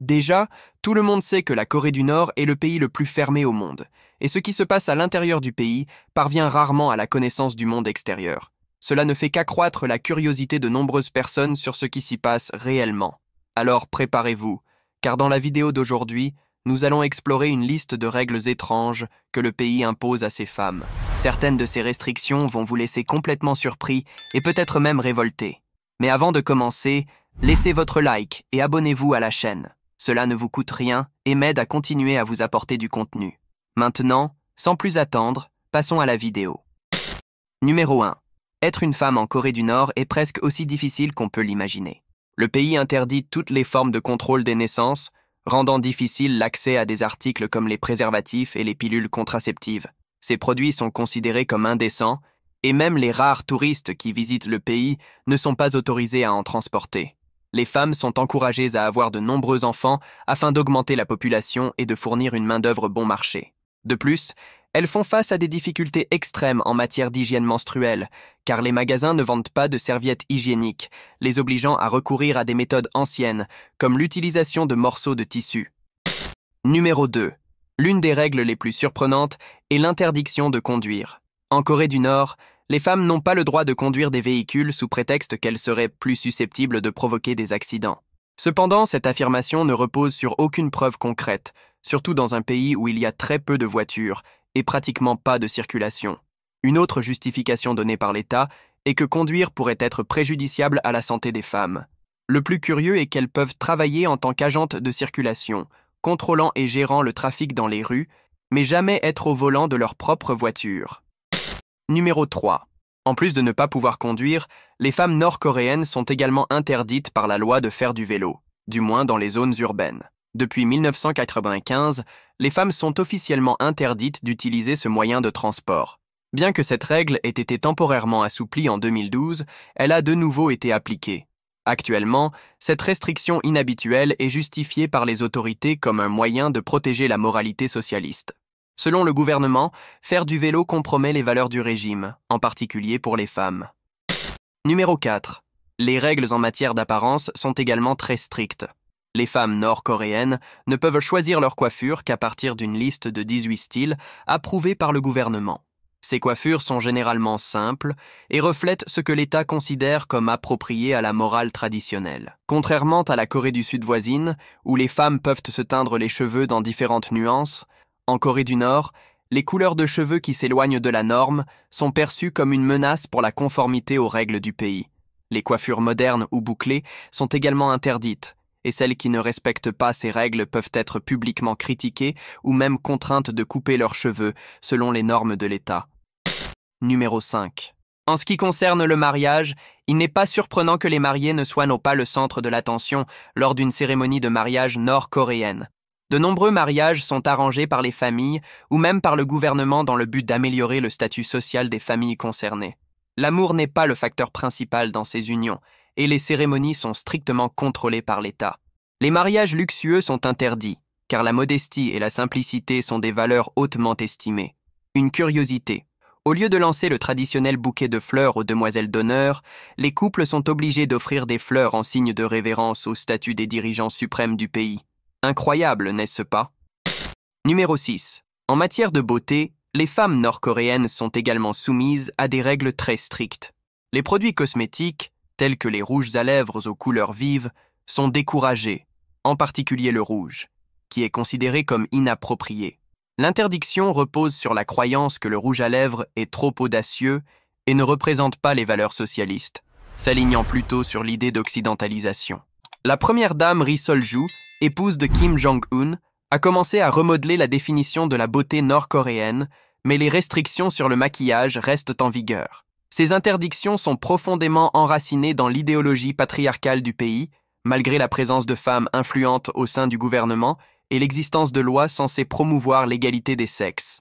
Déjà, tout le monde sait que la Corée du Nord est le pays le plus fermé au monde, et ce qui se passe à l'intérieur du pays parvient rarement à la connaissance du monde extérieur. Cela ne fait qu'accroître la curiosité de nombreuses personnes sur ce qui s'y passe réellement. Alors préparez-vous, car dans la vidéo d'aujourd'hui, nous allons explorer une liste de règles étranges que le pays impose à ses femmes. Certaines de ces restrictions vont vous laisser complètement surpris et peut-être même révoltés. Mais avant de commencer, laissez votre like et abonnez-vous à la chaîne. Cela ne vous coûte rien et m'aide à continuer à vous apporter du contenu. Maintenant, sans plus attendre, passons à la vidéo. Numéro 1. Être une femme en Corée du Nord est presque aussi difficile qu'on peut l'imaginer. Le pays interdit toutes les formes de contrôle des naissances, rendant difficile l'accès à des articles comme les préservatifs et les pilules contraceptives. Ces produits sont considérés comme indécents, et même les rares touristes qui visitent le pays ne sont pas autorisés à en transporter. Les femmes sont encouragées à avoir de nombreux enfants afin d'augmenter la population et de fournir une main-d'œuvre bon marché. De plus, elles font face à des difficultés extrêmes en matière d'hygiène menstruelle, car les magasins ne vendent pas de serviettes hygiéniques, les obligeant à recourir à des méthodes anciennes, comme l'utilisation de morceaux de tissu. Numéro 2. L'une des règles les plus surprenantes est l'interdiction de conduire. En Corée du Nord, les femmes n'ont pas le droit de conduire des véhicules sous prétexte qu'elles seraient plus susceptibles de provoquer des accidents. Cependant, cette affirmation ne repose sur aucune preuve concrète, surtout dans un pays où il y a très peu de voitures et pratiquement pas de circulation. Une autre justification donnée par l'État est que conduire pourrait être préjudiciable à la santé des femmes. Le plus curieux est qu'elles peuvent travailler en tant qu'agentes de circulation, contrôlant et gérant le trafic dans les rues, mais jamais être au volant de leur propre voiture. Numéro 3. En plus de ne pas pouvoir conduire, les femmes nord-coréennes sont également interdites par la loi de faire du vélo, du moins dans les zones urbaines. Depuis 1995, les femmes sont officiellement interdites d'utiliser ce moyen de transport. Bien que cette règle ait été temporairement assouplie en 2012, elle a de nouveau été appliquée. Actuellement, cette restriction inhabituelle est justifiée par les autorités comme un moyen de protéger la moralité socialiste. Selon le gouvernement, faire du vélo compromet les valeurs du régime, en particulier pour les femmes. Numéro 4. Les règles en matière d'apparence sont également très strictes. Les femmes nord-coréennes ne peuvent choisir leur coiffure qu'à partir d'une liste de 18 styles approuvés par le gouvernement. Ces coiffures sont généralement simples et reflètent ce que l'État considère comme approprié à la morale traditionnelle. Contrairement à la Corée du Sud voisine, où les femmes peuvent se teindre les cheveux dans différentes nuances, en Corée du Nord, les couleurs de cheveux qui s'éloignent de la norme sont perçues comme une menace pour la conformité aux règles du pays. Les coiffures modernes ou bouclées sont également interdites, et celles qui ne respectent pas ces règles peuvent être publiquement critiquées ou même contraintes de couper leurs cheveux selon les normes de l'État. Numéro 5. En ce qui concerne le mariage, il n'est pas surprenant que les mariés ne soient pas le centre de l'attention lors d'une cérémonie de mariage nord-coréenne. De nombreux mariages sont arrangés par les familles ou même par le gouvernement dans le but d'améliorer le statut social des familles concernées. L'amour n'est pas le facteur principal dans ces unions, et les cérémonies sont strictement contrôlées par l'État. Les mariages luxueux sont interdits, car la modestie et la simplicité sont des valeurs hautement estimées. Une curiosité. Au lieu de lancer le traditionnel bouquet de fleurs aux demoiselles d'honneur, les couples sont obligés d'offrir des fleurs en signe de révérence au statut des dirigeants suprêmes du pays. Incroyable, n'est-ce pas? Numéro 6. En matière de beauté, les femmes nord-coréennes sont également soumises à des règles très strictes. Les produits cosmétiques, tels que les rouges à lèvres aux couleurs vives, sont découragés, en particulier le rouge, qui est considéré comme inapproprié. L'interdiction repose sur la croyance que le rouge à lèvres est trop audacieux et ne représente pas les valeurs socialistes, s'alignant plutôt sur l'idée d'occidentalisation. La première dame Ri Sol-ju, épouse de Kim Jong-un, a commencé à remodeler la définition de la beauté nord-coréenne, mais les restrictions sur le maquillage restent en vigueur. Ces interdictions sont profondément enracinées dans l'idéologie patriarcale du pays, malgré la présence de femmes influentes au sein du gouvernement et l'existence de lois censées promouvoir l'égalité des sexes.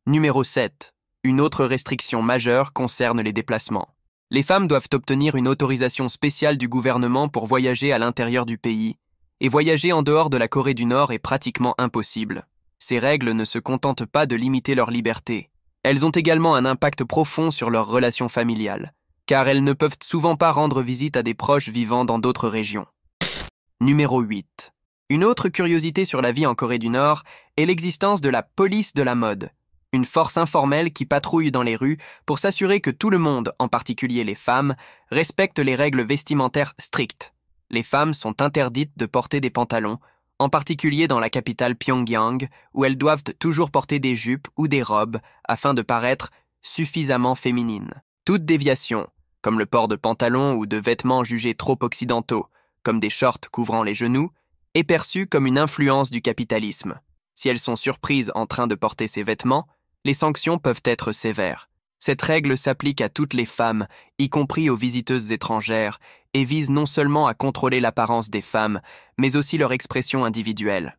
Numéro 7. Une autre restriction majeure concerne les déplacements. Les femmes doivent obtenir une autorisation spéciale du gouvernement pour voyager à l'intérieur du pays, et voyager en dehors de la Corée du Nord est pratiquement impossible. Ces règles ne se contentent pas de limiter leur liberté. Elles ont également un impact profond sur leurs relations familiales, car elles ne peuvent souvent pas rendre visite à des proches vivant dans d'autres régions. Numéro 8. Une autre curiosité sur la vie en Corée du Nord est l'existence de la police de la mode, une force informelle qui patrouille dans les rues pour s'assurer que tout le monde, en particulier les femmes, respecte les règles vestimentaires strictes. Les femmes sont interdites de porter des pantalons, en particulier dans la capitale Pyongyang, où elles doivent toujours porter des jupes ou des robes afin de paraître suffisamment féminines. Toute déviation, comme le port de pantalons ou de vêtements jugés trop occidentaux, comme des shorts couvrant les genoux, est perçue comme une influence du capitalisme. Si elles sont surprises en train de porter ces vêtements, les sanctions peuvent être sévères. Cette règle s'applique à toutes les femmes, y compris aux visiteuses étrangères, et vise non seulement à contrôler l'apparence des femmes, mais aussi leur expression individuelle.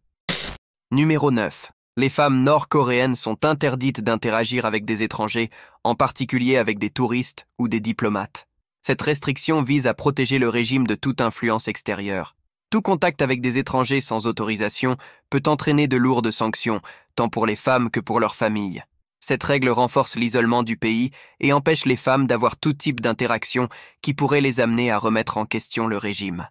Numéro 9. Les femmes nord-coréennes sont interdites d'interagir avec des étrangers, en particulier avec des touristes ou des diplomates. Cette restriction vise à protéger le régime de toute influence extérieure. Tout contact avec des étrangers sans autorisation peut entraîner de lourdes sanctions, tant pour les femmes que pour leurs familles. Cette règle renforce l'isolement du pays et empêche les femmes d'avoir tout type d'interaction qui pourrait les amener à remettre en question le régime.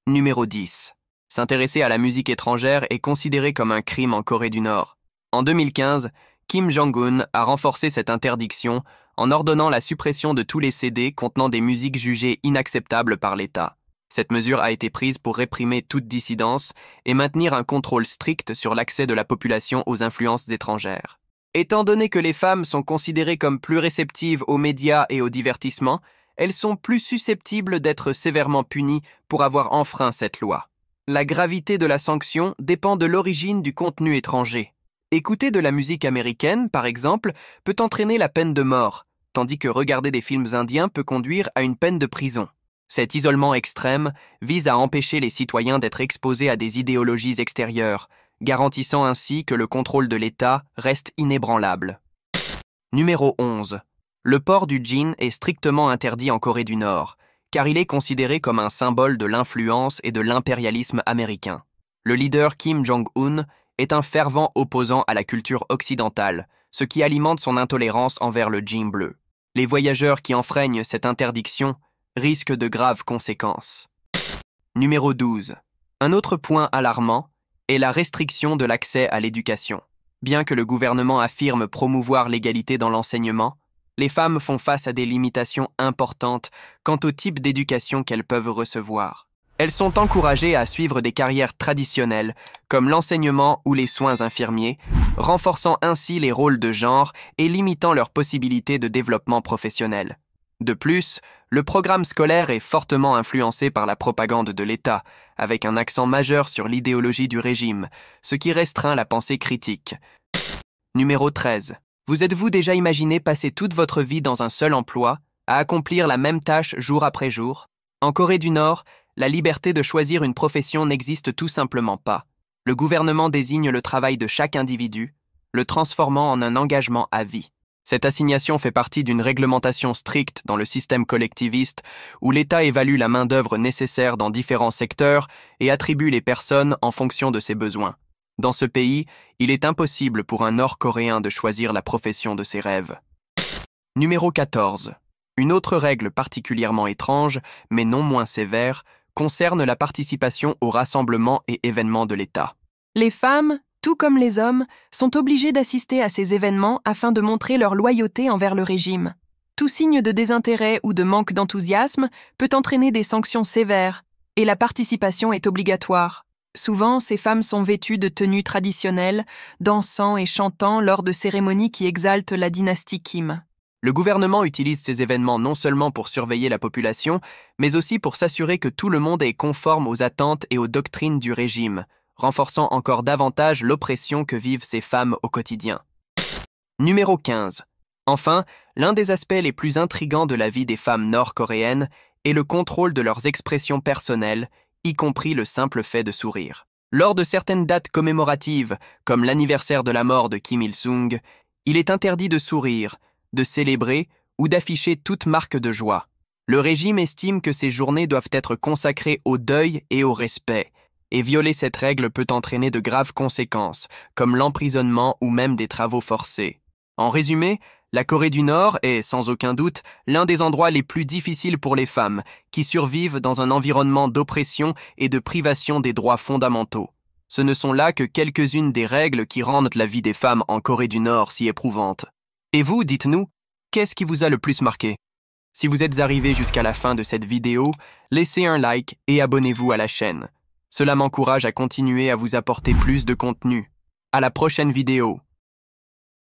Numéro 10. S'intéresser à la musique étrangère est considéré comme un crime en Corée du Nord. En 2015, Kim Jong-un a renforcé cette interdiction en ordonnant la suppression de tous les CD contenant des musiques jugées inacceptables par l'État. Cette mesure a été prise pour réprimer toute dissidence et maintenir un contrôle strict sur l'accès de la population aux influences étrangères. Étant donné que les femmes sont considérées comme plus réceptives aux médias et au divertissement, elles sont plus susceptibles d'être sévèrement punies pour avoir enfreint cette loi. La gravité de la sanction dépend de l'origine du contenu étranger. Écouter de la musique américaine, par exemple, peut entraîner la peine de mort, tandis que regarder des films indiens peut conduire à une peine de prison. Cet isolement extrême vise à empêcher les citoyens d'être exposés à des idéologies extérieures, garantissant ainsi que le contrôle de l'État reste inébranlable. Numéro 11. Le port du jean est strictement interdit en Corée du Nord, car il est considéré comme un symbole de l'influence et de l'impérialisme américain. Le leader Kim Jong-un est un fervent opposant à la culture occidentale, ce qui alimente son intolérance envers le jean bleu. Les voyageurs qui enfreignent cette interdiction risquent de graves conséquences. Numéro 12. Un autre point alarmant est la restriction de l'accès à l'éducation. Bien que le gouvernement affirme promouvoir l'égalité dans l'enseignement, les femmes font face à des limitations importantes quant au type d'éducation qu'elles peuvent recevoir. Elles sont encouragées à suivre des carrières traditionnelles, comme l'enseignement ou les soins infirmiers, renforçant ainsi les rôles de genre et limitant leurs possibilités de développement professionnel. De plus, le programme scolaire est fortement influencé par la propagande de l'État, avec un accent majeur sur l'idéologie du régime, ce qui restreint la pensée critique. Numéro 13. Vous êtes-vous déjà imaginé passer toute votre vie dans un seul emploi, à accomplir la même tâche jour après jour? En Corée du Nord, la liberté de choisir une profession n'existe tout simplement pas. Le gouvernement désigne le travail de chaque individu, le transformant en un engagement à vie. Cette assignation fait partie d'une réglementation stricte dans le système collectiviste où l'État évalue la main-d'œuvre nécessaire dans différents secteurs et attribue les personnes en fonction de ses besoins. Dans ce pays, il est impossible pour un Nord-Coréen de choisir la profession de ses rêves. Numéro 14. Une autre règle particulièrement étrange, mais non moins sévère, concerne la participation aux rassemblements et événements de l'État. Les femmes, tout comme les hommes, sont obligés d'assister à ces événements afin de montrer leur loyauté envers le régime. Tout signe de désintérêt ou de manque d'enthousiasme peut entraîner des sanctions sévères, et la participation est obligatoire. Souvent, ces femmes sont vêtues de tenues traditionnelles, dansant et chantant lors de cérémonies qui exaltent la dynastie Kim. Le gouvernement utilise ces événements non seulement pour surveiller la population, mais aussi pour s'assurer que tout le monde est conforme aux attentes et aux doctrines du régime, renforçant encore davantage l'oppression que vivent ces femmes au quotidien. Numéro 15. Enfin, l'un des aspects les plus intrigants de la vie des femmes nord-coréennes est le contrôle de leurs expressions personnelles, y compris le simple fait de sourire. Lors de certaines dates commémoratives, comme l'anniversaire de la mort de Kim Il-sung, il est interdit de sourire, de célébrer ou d'afficher toute marque de joie. Le régime estime que ces journées doivent être consacrées au deuil et au respect, et violer cette règle peut entraîner de graves conséquences, comme l'emprisonnement ou même des travaux forcés. En résumé, La Corée du Nord est, sans aucun doute, l'un des endroits les plus difficiles pour les femmes, qui survivent dans un environnement d'oppression et de privation des droits fondamentaux. Ce ne sont là que quelques-unes des règles qui rendent la vie des femmes en Corée du Nord si éprouvante. Et vous, dites-nous, qu'est-ce qui vous a le plus marqué? Si vous êtes arrivé jusqu'à la fin de cette vidéo, laissez un like et abonnez-vous à la chaîne. Cela m'encourage à continuer à vous apporter plus de contenu. À la prochaine vidéo.